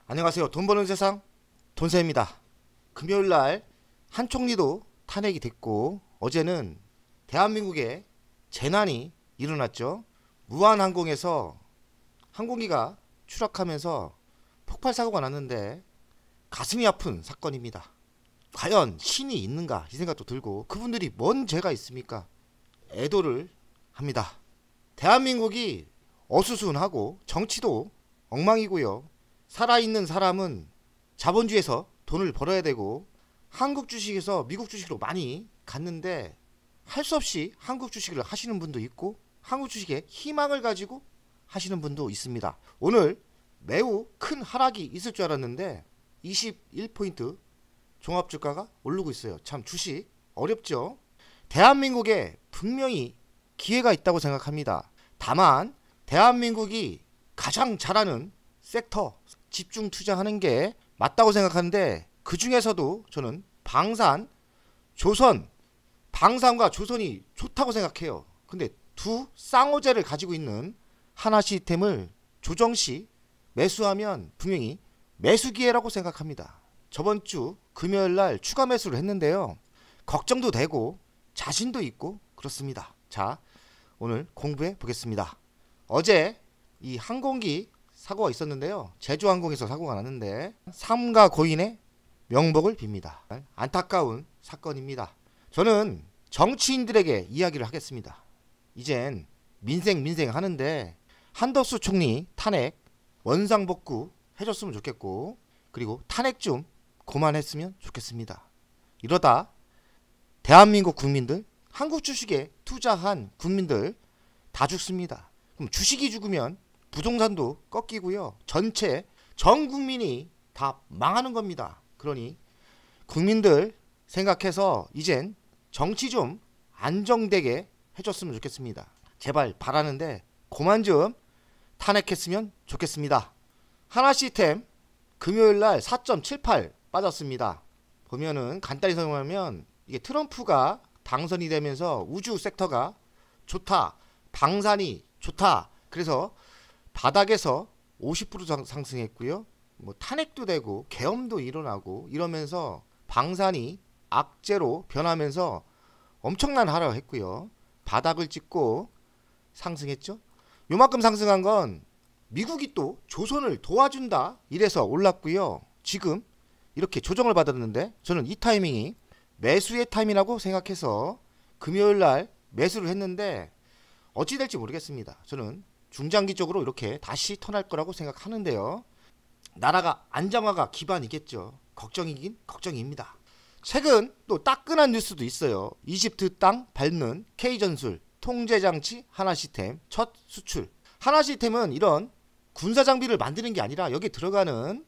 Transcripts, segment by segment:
안녕하세요. 돈 버는 세상 돈세입니다. 금요일날 한 총리도 탄핵이 됐고 어제는 대한민국에 재난이 일어났죠. 무한항공에서 항공기가 추락하면서 폭발 사고가 났는데 가슴이 아픈 사건입니다. 과연 신이 있는가 이 생각도 들고 그분들이 뭔 죄가 있습니까? 애도를 합니다. 대한민국이 어수선하고 정치도 엉망이고요. 살아있는 사람은 자본주의에서 돈을 벌어야 되고 한국 주식에서 미국 주식으로 많이 갔는데 할 수 없이 한국 주식을 하시는 분도 있고 한국 주식에 희망을 가지고 하시는 분도 있습니다. 오늘 매우 큰 하락이 있을 줄 알았는데 21포인트 종합주가가 오르고 있어요. 참 주식 어렵죠. 대한민국에 분명히 기회가 있다고 생각합니다. 다만 대한민국이 가장 잘하는 섹터 집중 투자하는 게 맞다고 생각하는데 그 중에서도 저는 방산, 조선, 방산과 조선이 좋다고 생각해요. 근데 두 쌍호재를 가지고 있는 하나시스템을 조정시 매수하면 분명히 매수 기회라고 생각합니다. 저번 주 금요일날 추가 매수를 했는데요. 걱정도 되고 자신도 있고 그렇습니다. 자, 오늘 공부해 보겠습니다. 어제 이 항공기 사고가 있었는데요. 제주항공에서 사고가 났는데 삼가 고인의 명복을 빕니다. 안타까운 사건입니다. 저는 정치인들에게 이야기를 하겠습니다. 이젠 민생 하는데 한덕수 총리 탄핵 원상복구 해줬으면 좋겠고 그리고 탄핵 좀 그만했으면 좋겠습니다. 이러다 대한민국 국민들 한국 주식에 투자한 국민들 다 죽습니다. 그럼 주식이 죽으면 부동산도 꺾이고요. 전 국민이 다 망하는 겁니다. 그러니 국민들 생각해서 이젠 정치 좀 안정되게 해줬으면 좋겠습니다. 제발 바라는데 그만 좀 탄핵했으면 좋겠습니다. 하나시스템 금요일날 4.78 빠졌습니다. 보면은 간단히 설명하면 이게 트럼프가 당선이 되면서 우주 섹터가 좋다, 방산이 좋다. 그래서 바닥에서 50% 상승했고요. 뭐 탄핵도 되고 계엄도 일어나고 이러면서 방산이 악재로 변하면서 엄청난 하락을 했고요. 바닥을 찍고 상승했죠. 요만큼 상승한 건 미국이 또 조선을 도와준다 이래서 올랐고요. 지금 이렇게 조정을 받았는데 저는 이 타이밍이 매수의 타임이라고 생각해서 금요일날 매수를 했는데 어찌 될지 모르겠습니다. 저는 중장기적으로 이렇게 다시 턴할 거라고 생각하는데요. 나라가 안정화가 기반이겠죠. 걱정이긴 걱정입니다. 최근 또 따끈한 뉴스도 있어요. 이집트 땅 밟는 K전술 통제장치 하나시스템 첫 수출. 하나시스템은 이런 군사장비를 만드는 게 아니라 여기 들어가는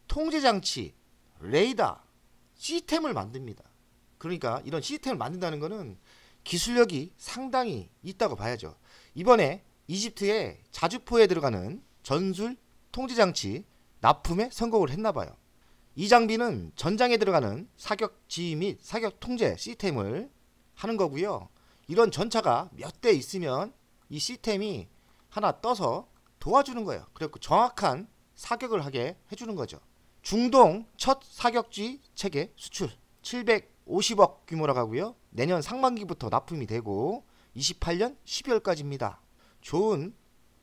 통제장치, 레이더, 시스템을 만듭니다. 그러니까 이런 시스템을 만든다는 것은 기술력이 상당히 있다고 봐야죠. 이번에 이집트의 자주포에 들어가는 전술 통제장치 납품에 성공을 했나봐요. 이 장비는 전장에 들어가는 사격 지휘 및 사격 통제 시스템을 하는 거고요. 이런 전차가 몇 대 있으면 이 시스템이 하나 떠서 도와주는 거예요. 그리고 정확한 사격을 하게 해주는 거죠. 중동 첫 사격지 체계 수출 750억 규모라고 하고요. 내년 상반기부터 납품이 되고 28년 12월까지입니다. 좋은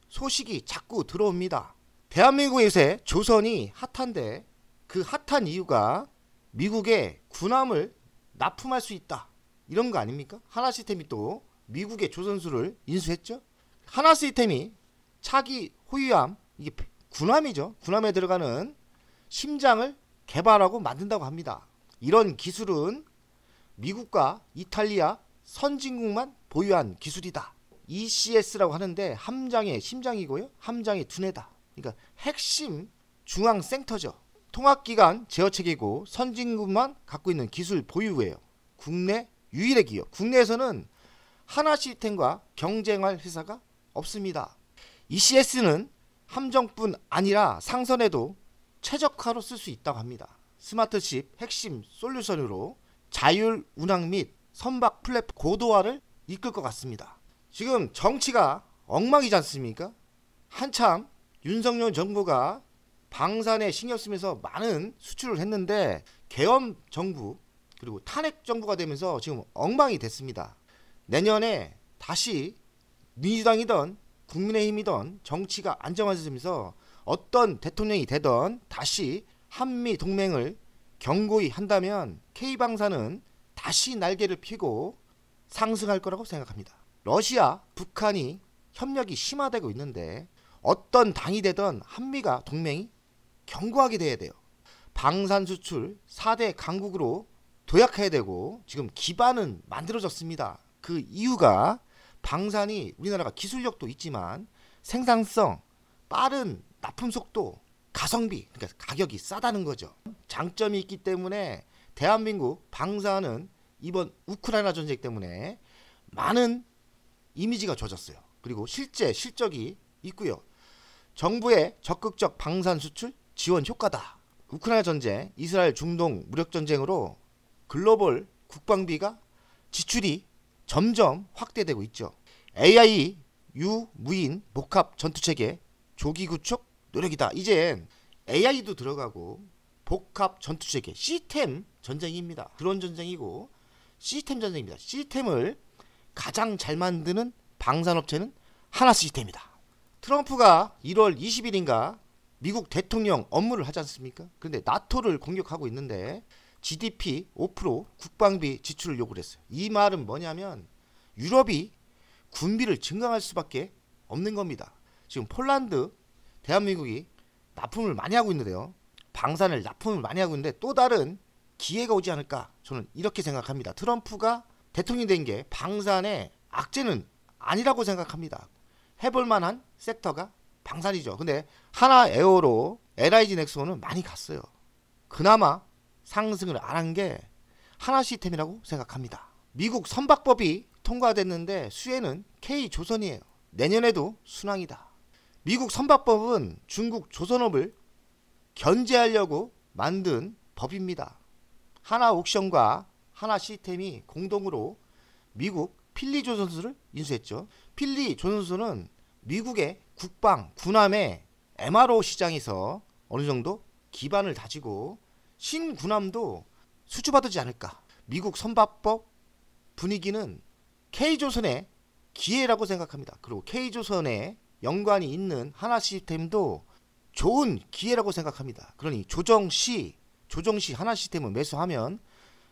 소식이 자꾸 들어옵니다. 대한민국의 요새 조선이 핫한데 그 핫한 이유가 미국의 군함을 납품할 수 있다. 이런 거 아닙니까? 하나시스템이 또 미국의 조선수를 인수했죠. 하나시스템이 차기 호위함, 이게 군함이죠. 군함에 들어가는 심장을 개발하고 만든다고 합니다. 이런 기술은 미국과 이탈리아 선진국만 보유한 기술이다. ECS라고 하는데 함장의 심장이고요. 함장의 두뇌다. 그러니까 핵심 중앙 센터죠. 통합기관 제어체계고 선진국만 갖고 있는 기술 보유예요. 국내 유일의 기업. 국내에서는 하나시스템과 경쟁할 회사가 없습니다. ECS는 함정뿐 아니라 상선에도 최적화로 쓸 수 있다고 합니다. 스마트십 핵심 솔루션으로 자율 운항 및 선박 플랫폼 고도화를 이끌 것 같습니다. 지금 정치가 엉망이지 않습니까? 한참 윤석열 정부가 방산에 신경 쓰면서 많은 수출을 했는데 계엄 정부 그리고 탄핵 정부가 되면서 지금 엉망이 됐습니다. 내년에 다시 민주당이든 국민의힘이든 정치가 안정화되면서 어떤 대통령이 되든 다시 한미 동맹을 견고히 한다면 K방산은 다시 날개를 펴고 상승할 거라고 생각합니다. 러시아, 북한이 협력이 심화되고 있는데 어떤 당이 되든 한미가 동맹이 견고하게 돼야 돼요. 방산 수출 4대 강국으로 도약해야 되고 지금 기반은 만들어졌습니다. 그 이유가 방산이 우리나라가 기술력도 있지만 생산성, 빠른 납품 속도, 가성비, 그러니까 가격이 싸다는 거죠. 장점이 있기 때문에 대한민국 방산은 이번 우크라이나 전쟁 때문에 많은 이미지가 좋아졌어요. 그리고 실제 실적이 있고요. 정부의 적극적 방산 수출 지원 효과다. 우크라이나 전쟁, 이스라엘 중동 무력 전쟁으로 글로벌 국방비가 지출이 점점 확대되고 있죠. AI 유무인 복합 전투체계 조기 구축 노력이다. 이젠 AI도 들어가고 복합 전투체계 시스템 전쟁입니다. 드론 전쟁이고 시스템 전쟁입니다. 시스템을 가장 잘 만드는 방산업체는 하나 시스템이다. 트럼프가 1월 20일인가 미국 대통령 업무를 하지 않습니까? 그런데 나토를 공격하고 있는데 GDP 5% 국방비 지출을 요구를 했어요. 이 말은 뭐냐면 유럽이 군비를 증강할 수밖에 없는 겁니다. 지금 폴란드, 대한민국이 납품을 많이 하고 있는데요. 방산을 납품을 많이 하고 있는데 또 다른 기회가 오지 않을까 저는 이렇게 생각합니다. 트럼프가 대통령이 된 게 방산의 악재는 아니라고 생각합니다. 해볼 만한 섹터가 방산이죠. 근데 하나 에어로 LIG 넥스원은 많이 갔어요. 그나마 상승을 안 한 게 하나 시스템이라고 생각합니다. 미국 선박법이 통과됐는데 수혜는 K조선이에요. 내년에도 순항이다. 미국 선박법은 중국 조선업을 견제하려고 만든 법입니다. 하나 옥션과 하나 시스템이 공동으로 미국 필리조선수를 인수했죠. 필리조선수는 미국의 국방, 군함의 MRO 시장에서 어느 정도 기반을 다지고 신군함도 수주받지 않을까. 미국 선박법 분위기는 K조선의 기회라고 생각합니다. 그리고 K조선에 연관이 있는 하나 시스템도 좋은 기회라고 생각합니다. 그러니 조정시 하나 시스템을 매수하면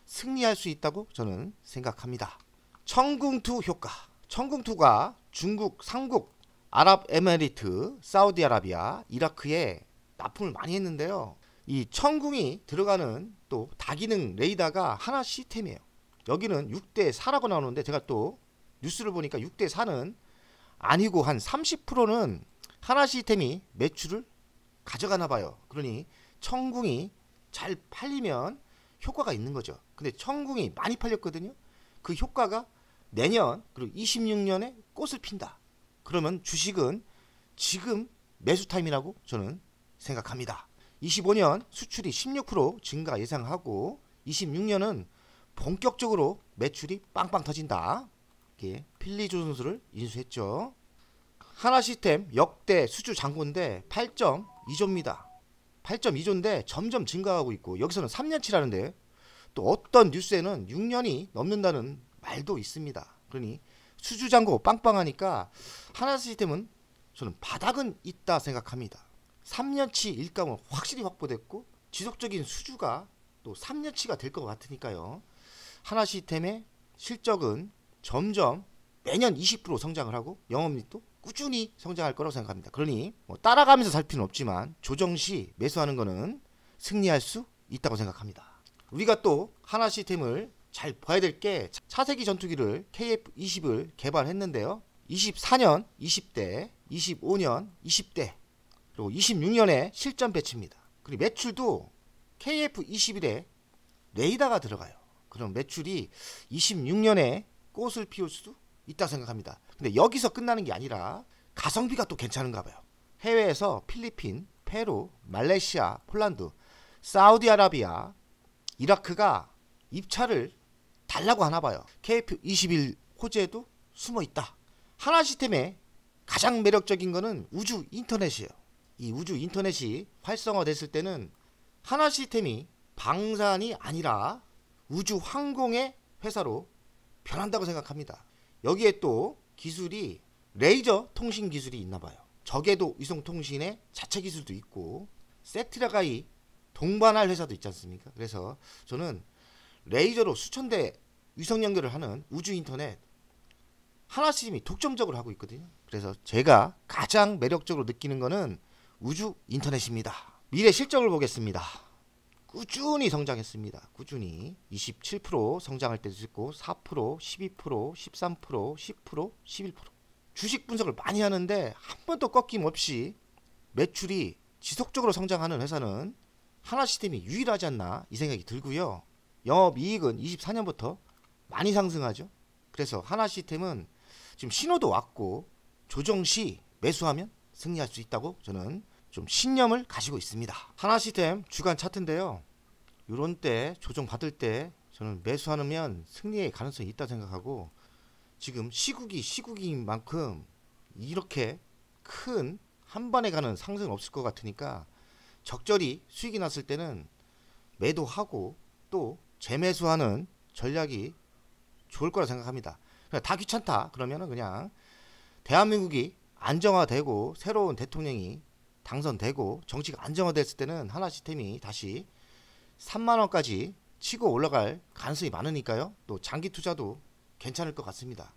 승리할 수 있다고 저는 생각합니다. 청궁2 효과. 청궁2가 중국, 삼국, 아랍에미리트, 사우디아라비아, 이라크에 납품을 많이 했는데요. 이 청궁이 들어가는 또 다기능 레이더가 하나 시스템이에요. 여기는 6대4라고 나오는데 제가 또 뉴스를 보니까 6대4는 아니고 한 30%는 하나 시스템이 매출을 가져가나 봐요. 그러니 청궁이 잘 팔리면 효과가 있는 거죠. 근데 청궁이 많이 팔렸거든요. 그 효과가 내년 그리고 26년에 꽃을 핀다. 그러면 주식은 지금 매수 타임이라고 저는 생각합니다. 25년 수출이 16% 증가 예상하고 26년은 본격적으로 매출이 빵빵 터진다. 이렇게 필리조선수를 인수했죠. 하나 시스템 역대 수주 잔고인데 8.2조입니다. 8.2조인데 점점 증가하고 있고 여기서는 3년치라는데 또 어떤 뉴스에는 6년이 넘는다는 말도 있습니다. 그러니 수주 잔고 빵빵하니까 하나 시스템은 저는 바닥은 있다 생각합니다. 3년치 일감은 확실히 확보됐고 지속적인 수주가 또 3년치가 될 것 같으니까요. 하나 시스템의 실적은 점점 매년 20% 성장을 하고 영업이익도 꾸준히 성장할 거라고 생각합니다. 그러니 뭐 따라가면서 살 필요는 없지만 조정시 매수하는 거는 승리할 수 있다고 생각합니다. 우리가 또 하나 시스템을 잘 봐야 될 게 차세기 전투기를 KF-20을 개발했는데요. 24년 20대, 25년 20대, 그리고 26년에 실전 배치입니다. 그리고 매출도 KF-21에 레이더가 들어가요. 그럼 매출이 26년에 꽃을 피울 수도 있다고 생각합니다. 근데 여기서 끝나는 게 아니라 가성비가 또 괜찮은가 봐요. 해외에서 필리핀, 페루, 말레이시아, 폴란드, 사우디아라비아, 이라크가 입찰을 달라고 하나 봐요. KF-21 호재도 숨어 있다. 하나 시스템의 가장 매력적인 거는 우주 인터넷이에요. 이 우주 인터넷이 활성화됐을 때는 하나시스템이 방산이 아니라 우주 항공의 회사로 변한다고 생각합니다. 여기에 또 기술이 레이저 통신 기술이 있나 봐요. 저궤도 위성 통신의 자체 기술도 있고 세트라가이 동반할 회사도 있지 않습니까? 그래서 저는 레이저로 수천 대 위성 연결을 하는 우주 인터넷 하나시스템이 독점적으로 하고 있거든요. 그래서 제가 가장 매력적으로 느끼는 거는 우주 인터넷입니다. 미래 실적을 보겠습니다. 꾸준히 성장했습니다. 꾸준히 27% 성장할 때도 있고 4%, 12%, 13%, 10%, 11%. 주식 분석을 많이 하는데 한 번도 꺾임없이 매출이 지속적으로 성장하는 회사는 하나시스템이 유일하지 않나 이 생각이 들고요. 영업이익은 24년부터 많이 상승하죠. 그래서 하나시스템은 지금 신호도 왔고 조정 시 매수하면 승리할 수 있다고 저는 좀 신념을 가지고 있습니다. 하나시스템 주간 차트인데요. 이런 때 조정 받을 때 저는 매수하면 승리의 가능성이 있다 생각하고 지금 시국인 만큼 이렇게 큰 한 번에 가는 상승은 없을 것 같으니까 적절히 수익이 났을 때는 매도하고 또 재매수하는 전략이 좋을 거라 생각합니다. 다 귀찮다 그러면은 그냥 대한민국이 안정화되고 새로운 대통령이 당선되고 정치가 안정화됐을 때는 하나시스템이 다시 3만원까지 치고 올라갈 가능성이 많으니까요. 또 장기 투자도 괜찮을 것 같습니다.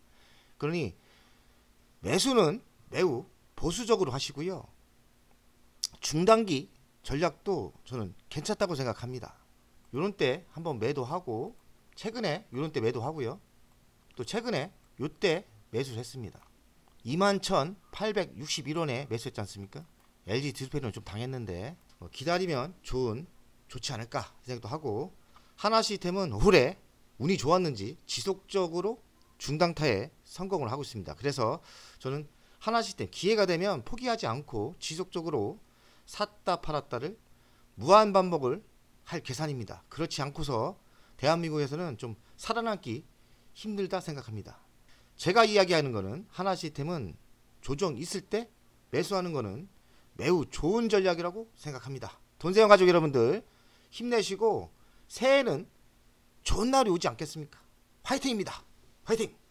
그러니 매수는 매우 보수적으로 하시고요. 중단기 전략도 저는 괜찮다고 생각합니다. 요런 때 한번 매도하고 최근에 요런 때 매도하고요. 또 최근에 요때 매수를 했습니다. 21,861원에 매수했지 않습니까? LG 디스플레이는 좀 당했는데 기다리면 좋지 않을까 생각도 하고 하나시스템은 올해 운이 좋았는지 지속적으로 중당타에 성공을 하고 있습니다. 그래서 저는 하나시스템 기회가 되면 포기하지 않고 지속적으로 샀다 팔았다를 무한 반복을 할 계산입니다. 그렇지 않고서 대한민국에서는 좀 살아남기 힘들다 생각합니다. 제가 이야기하는 거는 하나시스템은 조정 있을 때 매수하는 거는 매우 좋은 전략이라고 생각합니다. 돈세영 가족 여러분들 힘내시고 새해는 좋은 날이 오지 않겠습니까? 화이팅입니다. 화이팅!